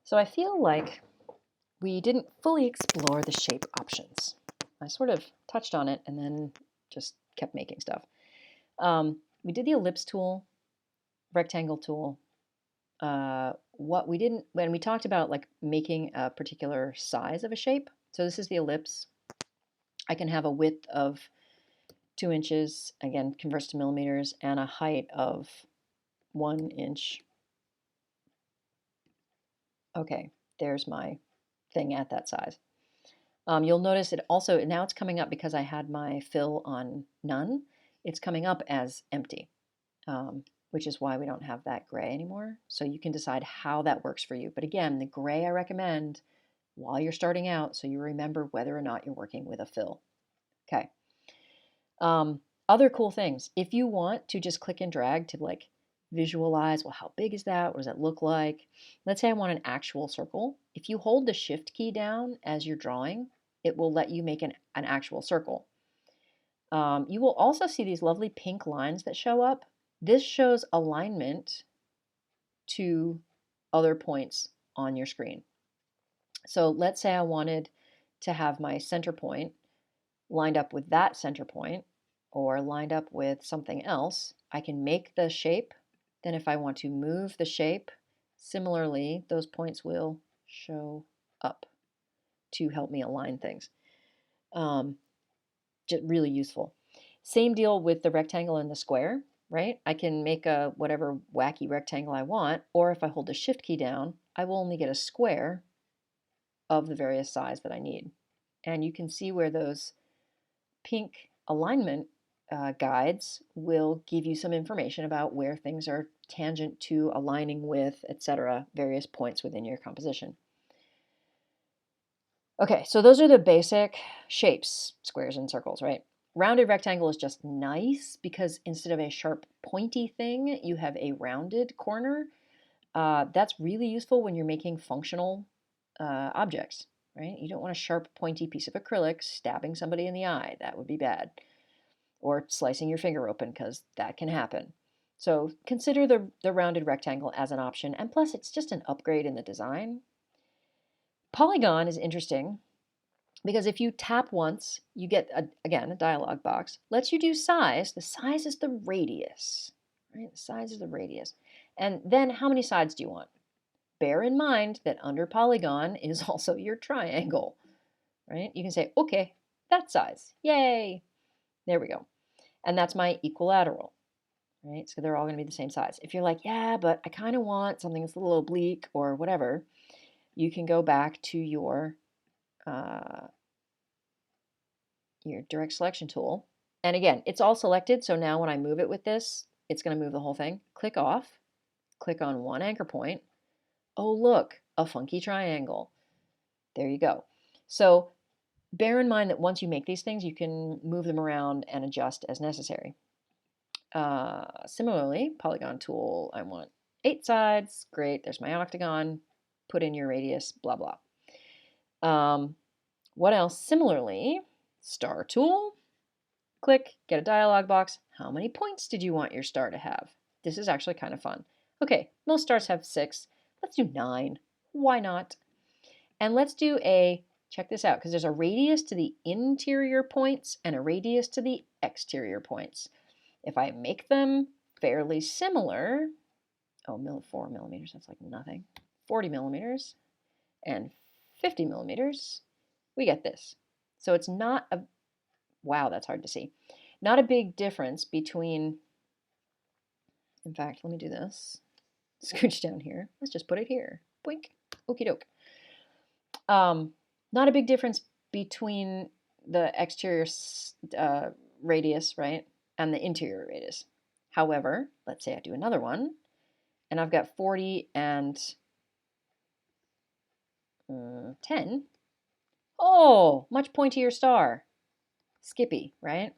So I feel like we didn't fully explore the shape options. I sort of touched on it and then just kept making stuff. We did the ellipse tool, rectangle tool. What we didn't, when we talked about like making a particular size of a shape. So this is the ellipse. I can have a width of 2 inches, again, converts to millimeters, and a height of 1 inch. Okay, there's my thing at that size. You'll notice it also, now it's coming up because I had my fill on none. It's coming up as empty, which is why we don't have that gray anymore. So you can decide how that works for you. But again, the gray I recommend while you're starting out so you remember whether or not you're working with a fill. Okay. Other cool things. If you want to just click and drag to like visualize, well, how big is that? What does that look like? Let's say I want an actual circle. If you hold the shift key down as you're drawing, it will let you make an actual circle. You will also see these lovely pink lines that show up. This shows alignment to other points on your screen. So let's say I wanted to have my center point lined up with that center point or lined up with something else. I can make the shape. Then if I want to move the shape, similarly, those points will show up to help me align things. Just really useful. Same deal with the rectangle and the square, right? I can make a whatever wacky rectangle I want, or if I hold the shift key down, I will only get a square of the various size that I need. And you can see where those pink alignment guides will give you some information about where things are tangent to, aligning with, etc., various points within your composition. Okay, so those are the basic shapes, squares and circles, right? Rounded rectangle is just nice because instead of a sharp pointy thing, you have a rounded corner. That's really useful when you're making functional objects, right? You don't want a sharp pointy piece of acrylic stabbing somebody in the eye. That would be bad. Or slicing your finger open because that can happen. So consider the rounded rectangle as an option, and plus it's just an upgrade in the design. Polygon is interesting because if you tap once, you get, again, a dialog box. Lets you do size. The size is the radius, right? The size is the radius. And then how many sides do you want? Bear in mind that under polygon is also your triangle, right? You can say, okay, that size, yay. There we go. And that's my equilateral, right? So they're all going to be the same size. If you're like, yeah, but I kind of want something that's a little oblique or whatever, you can go back to your direct selection tool. And again, it's all selected. So now when I move it with this, it's going to move the whole thing. Click off, click on one anchor point. Oh, look, a funky triangle. There you go. So bear in mind that once you make these things, you can move them around and adjust as necessary. Similarly, polygon tool, I want 8 sides. Great, there's my octagon. Put in your radius, blah, blah. What else? Similarly, star tool. Click, get a dialog box. How many points did you want your star to have? This is actually kind of fun. Okay, most stars have 6. Let's do 9. Why not? And let's do check this out, because there's a radius to the interior points and a radius to the exterior points. If I make them fairly similar, 4 millimeters, that's like nothing. 40 millimeters and 50 millimeters, we get this. So it's not a, wow, that's hard to see. Not a big difference between, in fact, let me do this. Scooch down here. Let's just put it here. Boink. Okie doke. Not a big difference between the exterior radius, right, and the interior radius. However, let's say I do another one, and I've got 40 and 10. Oh, much pointier star. Skippy, right?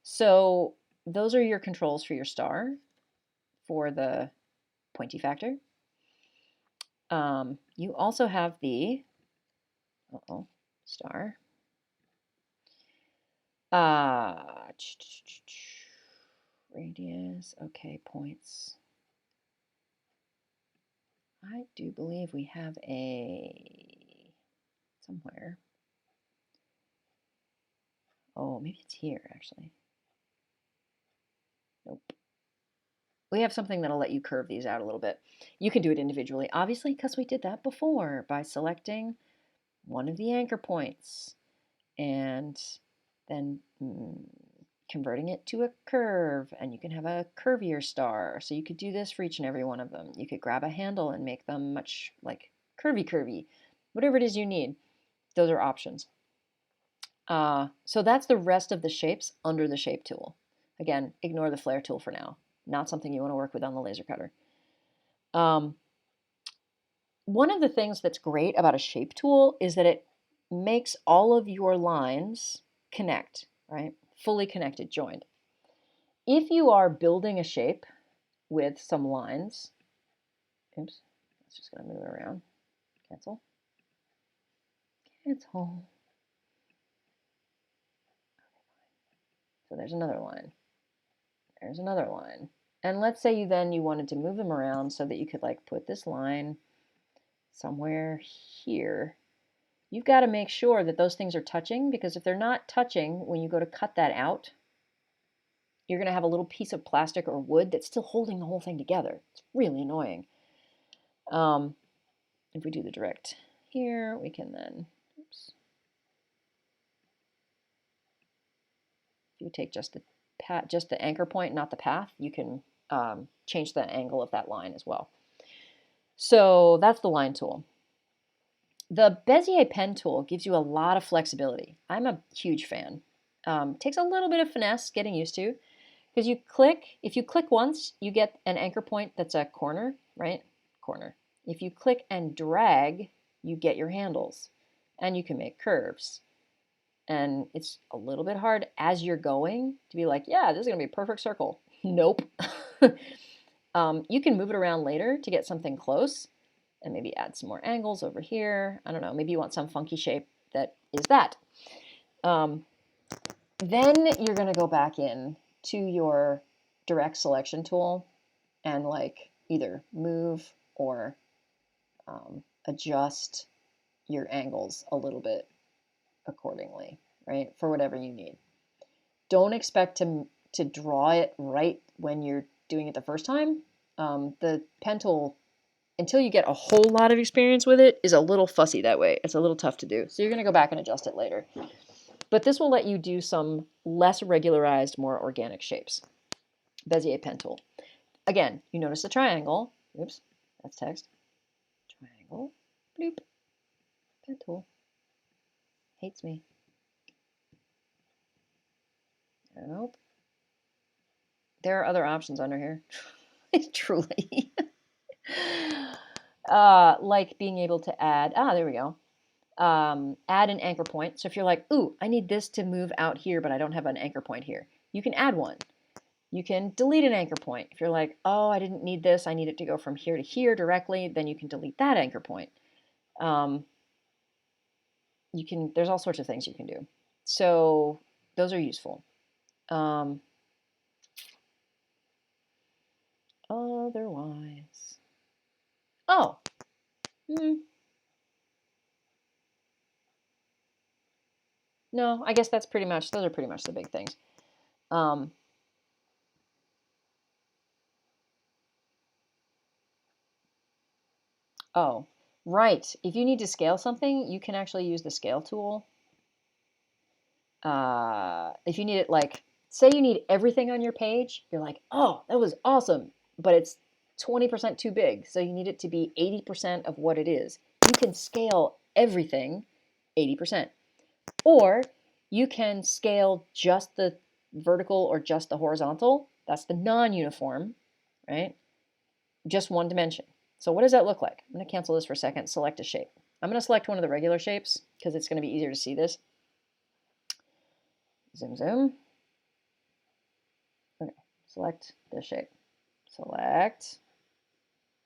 So those are your controls for your star for the pointy factor. You also have the star. Radius, okay, points. I do believe we have a somewhere. Oh, maybe it's here actually. Nope. We have something that'll let you curve these out a little bit. You can do it individually, obviously, because we did that before by selecting one of the anchor points and then converting it to a curve, and you can have a curvier star. So you could do this for each and every one of them. You could grab a handle and make them much like curvy, whatever it is you need. Those are options. So that's the rest of the shapes under the shape tool. Again, ignore the flare tool for now. Not something you want to work with on the laser cutter. One of the things that's great about a shape tool is that it makes all of your lines connect, right? Fully connected, joined. If you are building a shape with some lines, oops, it's just going to move it around. Cancel. Cancel. So there's another line. There's another line. And let's say you wanted to move them around so that you could like put this line somewhere here. You've got to make sure that those things are touching, because if they're not touching, when you go to cut that out, you're going to have a little piece of plastic or wood that's still holding the whole thing together. It's really annoying. If we do the direct here, we can then, oops. If you take just the anchor point, not the path, you can change the angle of that line as well. So that's the line tool. The Bezier pen tool gives you a lot of flexibility. I'm a huge fan. Takes a little bit of finesse getting used to, because if you click once, you get an anchor point that's a corner, right? Corner. If you click and drag, you get your handles, and you can make curves. And it's a little bit hard as you're going to be like, yeah, this is going to be a perfect circle. Nope. You can move it around later to get something close and maybe add some more angles over here. I don't know, maybe you want some funky shape that is that. Then you're going to go back in to your direct selection tool and like either move or adjust your angles a little bit accordingly, right? For whatever you need. Don't expect to draw it right when you're doing it the first time. The pen tool, until you get a whole lot of experience with it, is a little fussy that way. It's a little tough to do. So you're going to go back and adjust it later. But this will let you do some less regularized, more organic shapes. Bezier pen tool. Again, you notice the triangle. Oops, that's text. Triangle. Bloop. Pen tool. Hates me. Nope. There are other options under here. Truly. Like being able to add, there we go. Add an anchor point. So if you're like, ooh, I need this to move out here, but I don't have an anchor point here, you can add one. You can delete an anchor point. If you're like, oh, I didn't need this, I need it to go from here to here directly, then you can delete that anchor point. There's all sorts of things you can do. So those are useful. Otherwise, oh, no, I guess those are pretty much the big things. Oh, right. If you need to scale something, you can actually use the scale tool. If you need it, like, say you need everything on your page, you're like, oh, that was awesome, but it's 20% too big, so you need it to be 80% of what it is. You can scale everything 80%. Or you can scale just the vertical or just the horizontal. That's the non-uniform, right? Just one dimension. So what does that look like? I'm going to cancel this for a second, select a shape. I'm going to select one of the regular shapes because it's going to be easier to see this. Zoom, zoom. Okay, select this shape. Select.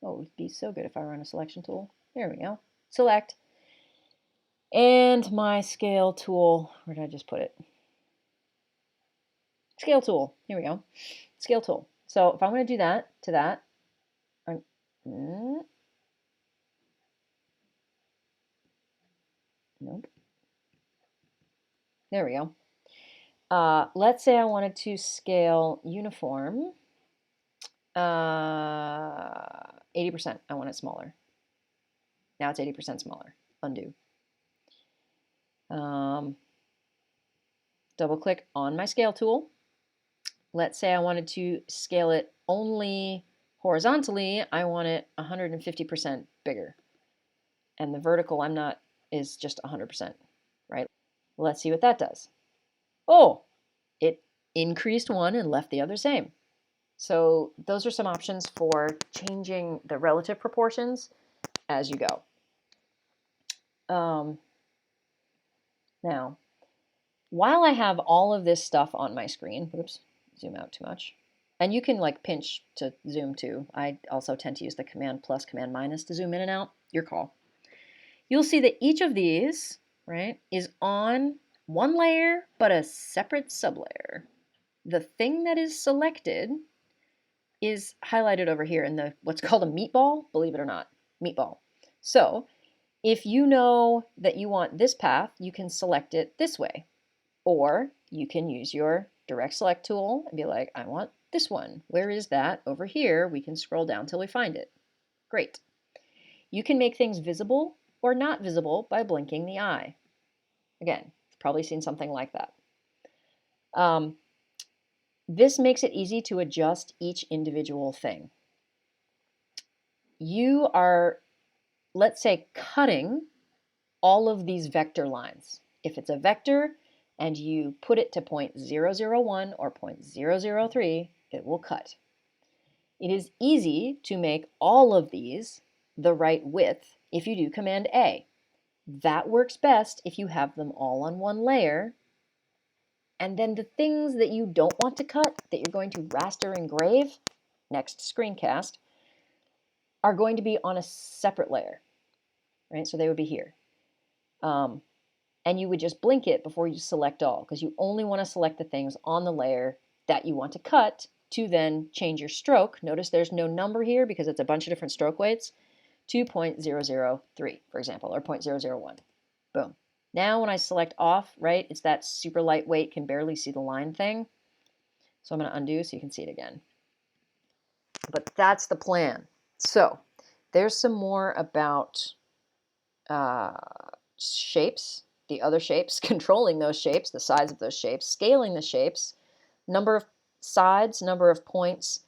Oh, it would be so good if I were on a selection tool. There we go. Select. And my scale tool, where did I just put it? Scale tool. Here we go. Scale tool. So if I'm going to do that to that, Nope. There we go. Let's say I wanted to scale uniform 80%. I want it smaller. Now it's 80% smaller. Undo. Double click on my scale tool. Let's say I wanted to scale it only horizontally. I want it 150% bigger. And the vertical is just 100%, right? Let's see what that does. Oh, it increased one and left the other same. So those are some options for changing the relative proportions as you go. Now, while I have all of this stuff on my screen, oops, zoom out too much. And you can like pinch to zoom too. I also tend to use the Command plus, Command minus to zoom in and out. Your call. You'll see that each of these, right, is on one layer, but a separate sublayer. The thing that is selected is highlighted over here in the what's called a meatball, believe it or not, meatball. So if you know that you want this path, you can select it this way. Or you can use your direct select tool and be like, I want this one. Where is that? Over here. We can scroll down till we find it. Great. You can make things visible or not visible by blinking the eye. Again, you've probably seen something like that. This makes it easy to adjust each individual thing. You are, let's say, cutting all of these vector lines. If it's a vector and you put it to 0.001 or 0.003, it will cut. It is easy to make all of these the right width if you do Command A. That works best if you have them all on one layer. And then the things that you don't want to cut, that you're going to raster engrave, next screencast, are going to be on a separate layer, right? So they would be here. And you would just blink it before you select all, because you only want to select the things on the layer that you want to cut to then change your stroke. Notice there's no number here because it's a bunch of different stroke weights, to 0.003, for example, or 0.001. Boom. Now when I select off, right, it's that super lightweight, can barely see the line thing. So I'm going to undo so you can see it again. But that's the plan. So there's some more about shapes, the other shapes, controlling those shapes, the size of those shapes, scaling the shapes, number of sides, number of points,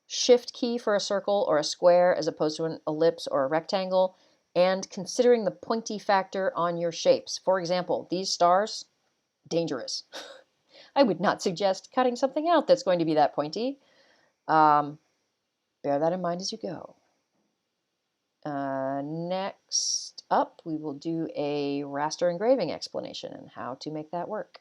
shift key for a circle or a square as opposed to an ellipse or a rectangle, and considering the pointy factor on your shapes. For example, these stars, dangerous. I would not suggest cutting something out that's going to be that pointy. Bear that in mind as you go. Next up, we will do a raster engraving explanation and how to make that work.